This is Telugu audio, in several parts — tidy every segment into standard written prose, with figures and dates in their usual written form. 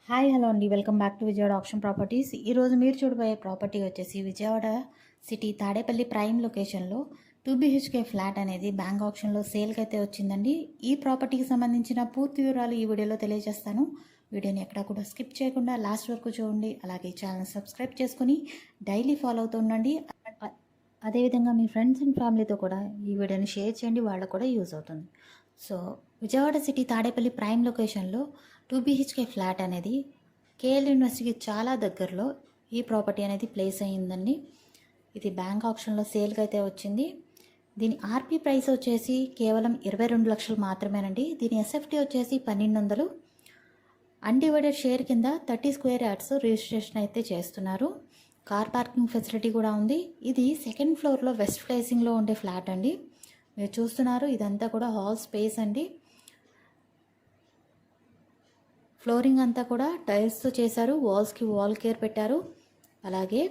హాయ్ హలో అండి, welcome back to Vijayawada option properties. ఈరోజు మీరు చూడబోయే ప్రాపర్టీ వచ్చేసి విజయవాడ సిటీ తాడేపల్లి ప్రైమ్ లొకేషన్లో 2 BHK ఫ్లాట్ అనేది బ్యాంక్ ఆప్షన్లో సేల్కి అయితే వచ్చిందండి. ఈ ప్రాపర్టీకి సంబంధించిన పూర్తి వివరాలు ఈ వీడియోలో తెలియజేస్తాను. వీడియోని ఎక్కడా కూడా స్కిప్ చేయకుండా లాస్ట్ వరకు చూడండి. అలాగే ఛానల్ సబ్స్క్రైబ్ చేసుకుని డైలీ ఫాలో అవుతూ ఉండండి. అదేవిధంగా మీ ఫ్రెండ్స్ అండ్ ఫ్యామిలీతో కూడా ఈ వీడియోని షేర్ చేయండి, వాళ్ళకు కూడా యూజ్ అవుతుంది. So Vijayawada city Tadepalli prime లొకేషన్లో 2 BHK ఫ్లాట్ అనేది కేఎల్ యూనివర్సిటీకి చాలా దగ్గరలో ఈ ప్రాపర్టీ అనేది ప్లేస్ అయ్యిందండి. ఇది బ్యాంక్ ఆప్షన్లో సేల్కి అయితే వచ్చింది. దీని ఆర్పీ ప్రైస్ వచ్చేసి కేవలం 22 లక్షలు మాత్రమేనండి. దీని ఎస్ఎఫ్టీ వచ్చేసి 1200. అన్డివైడెడ్ షేర్ కింద 30 స్క్వేర్ యార్డ్స్ రిజిస్ట్రేషన్ అయితే చేస్తున్నారు. కార్ పార్కింగ్ ఫెసిలిటీ కూడా ఉంది. ఇది సెకండ్ ఫ్లోర్లో వెస్ట్ ఫేసింగ్లో ఉండే ఫ్లాట్ అండి. మీరు చూస్తున్నారు, ఇదంతా కూడా హాల్ స్పేస్ అండి. ఫ్లోరింగ్ అంతా కూడా టైల్స్తో చేశారు. వాల్స్కి వాల్ కేర్ పెట్టారు. అలాగే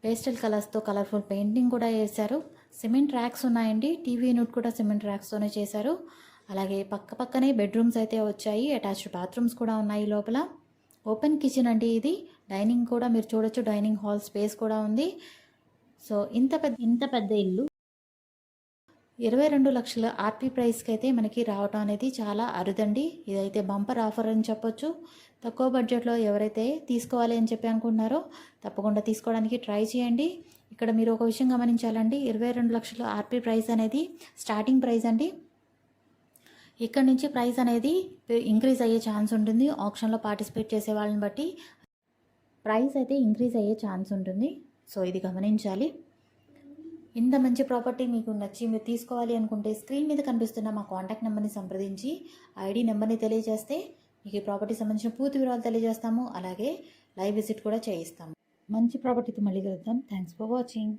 పేస్టల్ కలర్స్తో కలర్ఫుల్ పెయింటింగ్ కూడా వేశారు. సిమెంట్ ర్యాక్స్ ఉన్నాయండి. టీవీ యూనిట్ కూడా సిమెంట్ ర్యాక్స్తోనే చేశారు. అలాగే పక్కనే బెడ్రూమ్స్ అయితే వచ్చాయి. అటాచ్డ్ బాత్రూమ్స్ కూడా ఉన్నాయి లోపల. ఓపెన్ కిచెన్ అండి ఇది. డైనింగ్ కూడా మీరు చూడొచ్చు, డైనింగ్ హాల్ స్పేస్ కూడా ఉంది. సో ఇంత పెద్ద ఇల్లు 22 లక్షల ఆర్పీ ప్రైస్కి అయితే మనకి రావటం అనేది చాలా అరుదండి. ఇదైతే బంపర్ ఆఫర్ అని చెప్పొచ్చు. తక్కువ బడ్జెట్లో ఎవరైతే తీసుకోవాలి అని చెప్పి అనుకుంటున్నారో తప్పకుండా తీసుకోవడానికి ట్రై చేయండి. ఇక్కడ మీరు ఒక విషయం గమనించాలండి, 22 లక్షల ఆర్పీ ప్రైస్ అనేది స్టార్టింగ్ ప్రైస్ అండి. ఇక్కడ నుంచి ప్రైస్ అనేది ఇంక్రీజ్ అయ్యే ఛాన్స్ ఉంటుంది. ఆప్షన్లో పార్టిసిపేట్ చేసే వాళ్ళని బట్టి ప్రైస్ అయితే ఇంక్రీజ్ అయ్యే ఛాన్స్ ఉంటుంది. సో ఇది గమనించాలి. ఇంత మంచి ప్రాపర్టీ మీకు నచ్చి మీరు తీసుకోవాలి అనుకుంటే స్క్రీన్ మీద కనిపిస్తున్న మా కాంటాక్ట్ నెంబర్ని సంప్రదించి ఐడి నెంబర్ని తెలియజేస్తే మీకు ఈ ప్రాపర్టీ సంబంధించిన పూర్తి వివరాలు తెలియజేస్తాము. అలాగే లైవ్ విజిట్ కూడా చేయిస్తాము. మంచి ప్రాపర్టీతో మళ్ళీ కలుద్దాం. Thanks for watching.